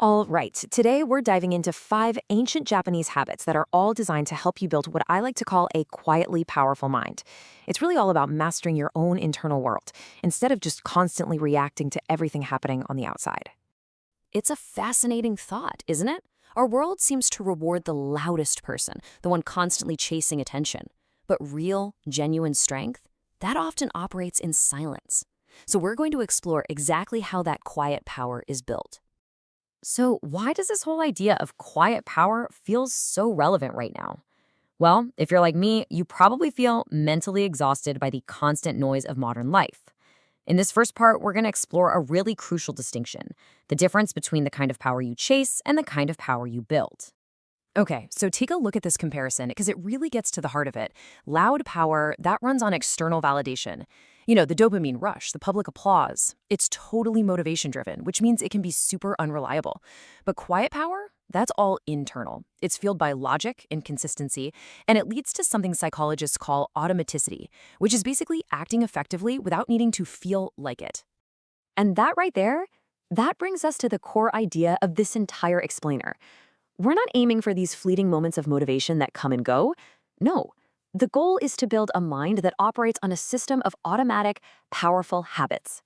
All right, today we're diving into 5 ancient Japanese habits that are all designed to help you build what I like to call a quietly powerful mind. It's really all about mastering your own internal world instead of just constantly reacting to everything happening on the outside. It's a fascinating thought, isn't it? Our world seems to reward the loudest person, the one constantly chasing attention. But real, genuine strength, that often operates in silence. So we're going to explore exactly how that quiet power is built. So, why does this whole idea of quiet power feel so relevant right now? Well, if you're like me, you probably feel mentally exhausted by the constant noise of modern life. In this first part, we're going to explore a really crucial distinction: the difference between the kind of power you chase and the kind of power you build. Okay, so take a look at this comparison because it really gets to the heart of it. Loud power, that runs on external validation. The dopamine rush, the public applause. It's totally motivation driven, which means it can be super unreliable. But quiet power, that's all internal. It's fueled by logic and consistency, and it leads to something psychologists call automaticity, which is basically acting effectively without needing to feel like it. And that right there, that brings us to the core idea of this entire explainer. We're not aiming for these fleeting moments of motivation that come and go. No, the goal is to build a mind that operates on a system of automatic, powerful habits.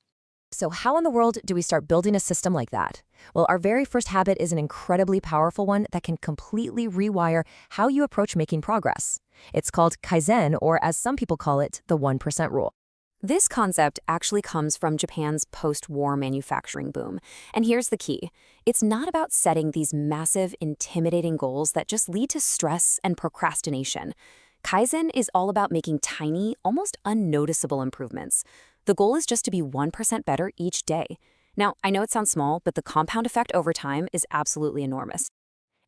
So how in the world do we start building a system like that? Well, our very first habit is an incredibly powerful one that can completely rewire how you approach making progress. It's called Kaizen, or as some people call it, the 1% rule. This concept actually comes from Japan's post-war manufacturing boom. And here's the key. It's not about setting these massive, intimidating goals that just lead to stress and procrastination. Kaizen is all about making tiny, almost unnoticeable improvements. The goal is just to be 1% better each day. Now, I know it sounds small, but the compound effect over time is absolutely enormous.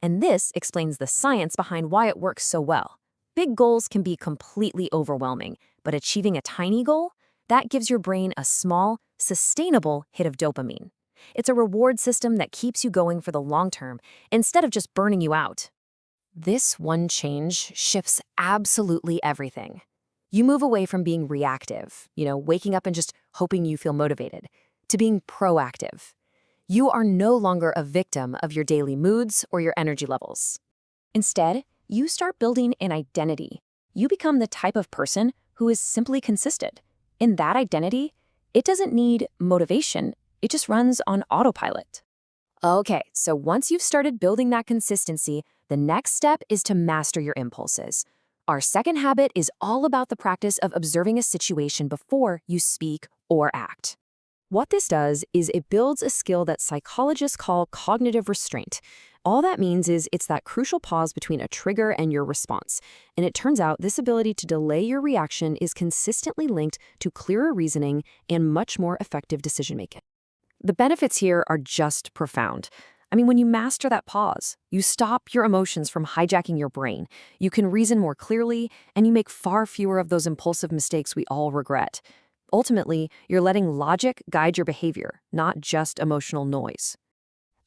And this explains the science behind why it works so well. Big goals can be completely overwhelming, but achieving a tiny goal, that gives your brain a small, sustainable hit of dopamine. It's a reward system that keeps you going for the long term instead of just burning you out. This one change shifts absolutely everything. You move away from being reactive, waking up and just hoping you feel motivated, to being proactive. You are no longer a victim of your daily moods or your energy levels. Instead, you start building an identity. You become the type of person who is simply consistent. In that identity, it doesn't need motivation, it just runs on autopilot. Okay, so once you've started building that consistency, the next step is to master your impulses. Our second habit is all about the practice of observing a situation before you speak or act. What this does is it builds a skill that psychologists call cognitive restraint. All that means is it's that crucial pause between a trigger and your response. And it turns out this ability to delay your reaction is consistently linked to clearer reasoning and much more effective decision-making. The benefits here are just profound. I mean, when you master that pause, you stop your emotions from hijacking your brain, you can reason more clearly, and you make far fewer of those impulsive mistakes we all regret. Ultimately, you're letting logic guide your behavior, not just emotional noise.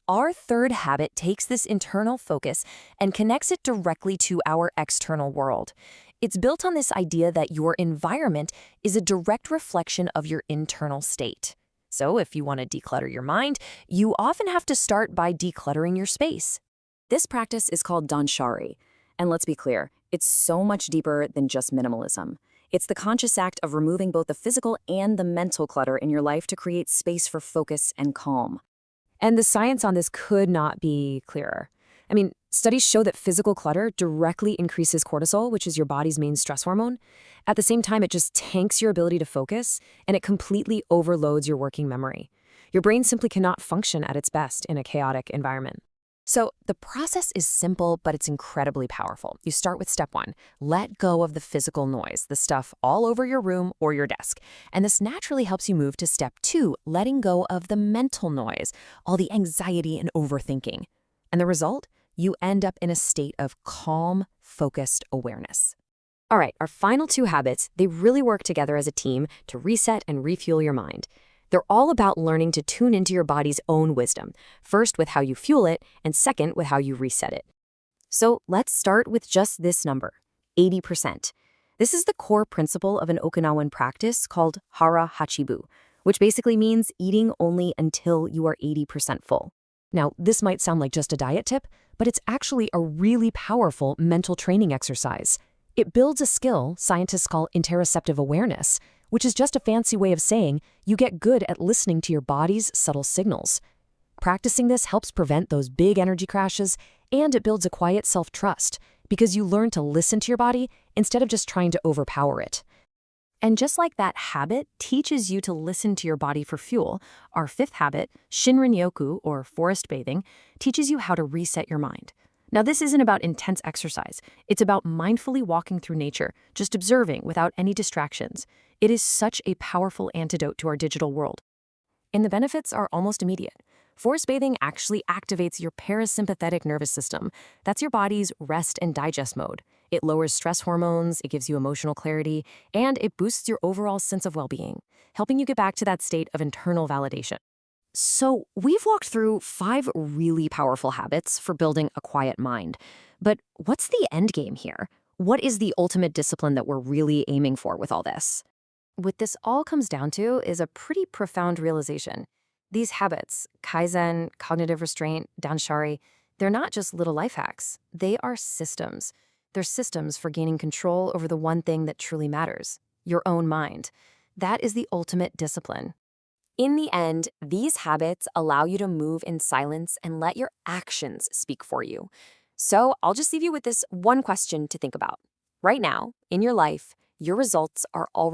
Our third habit takes this internal focus and connects it directly to our external world. It's built on this idea that your environment is a direct reflection of your internal state. So if you want to declutter your mind, you often have to start by decluttering your space. This practice is called danshari. And let's be clear, it's so much deeper than just minimalism. It's the conscious act of removing both the physical and the mental clutter in your life to create space for focus and calm. And the science on this could not be clearer. I mean, studies show that physical clutter directly increases cortisol, which is your body's main stress hormone. At the same time, it just tanks your ability to focus, and it completely overloads your working memory. Your brain simply cannot function at its best in a chaotic environment. So the process is simple, but it's incredibly powerful. You start with step 1, let go of the physical noise, the stuff all over your room or your desk. And this naturally helps you move to step 2, letting go of the mental noise, all the anxiety and overthinking. And the result? You end up in a state of calm, focused awareness. All right, our final 2 habits, they really work together as a team to reset and refuel your mind. They're all about learning to tune into your body's own wisdom, first with how you fuel it, and second with how you reset it. So let's start with just this number, 80%. This is the core principle of an Okinawan practice called hara hachibu, which basically means eating only until you are 80% full. Now, this might sound like just a diet tip, but it's actually a really powerful mental training exercise. It builds a skill scientists call interoceptive awareness, which is just a fancy way of saying you get good at listening to your body's subtle signals. Practicing this helps prevent those big energy crashes, and it builds a quiet self-trust because you learn to listen to your body instead of just trying to overpower it. And just like that habit teaches you to listen to your body for fuel, our fifth habit, Shinrin-yoku, or forest bathing, teaches you how to reset your mind. Now, this isn't about intense exercise. It's about mindfully walking through nature, just observing without any distractions. It is such a powerful antidote to our digital world. And the benefits are almost immediate. Forest bathing actually activates your parasympathetic nervous system. That's your body's rest and digest mode. It lowers stress hormones, it gives you emotional clarity, and it boosts your overall sense of well-being, helping you get back to that state of internal validation. So, we've walked through 5 really powerful habits for building a quiet mind. But what's the end game here? What is the ultimate discipline that we're really aiming for with all this? What this all comes down to is a pretty profound realization. These habits, Kaizen, cognitive restraint, Danshari, they're not just little life hacks. They are systems. They're systems for gaining control over the one thing that truly matters, your own mind. That is the ultimate discipline. In the end, these habits allow you to move in silence and let your actions speak for you. So I'll just leave you with this one question to think about. Right now, in your life, your results are already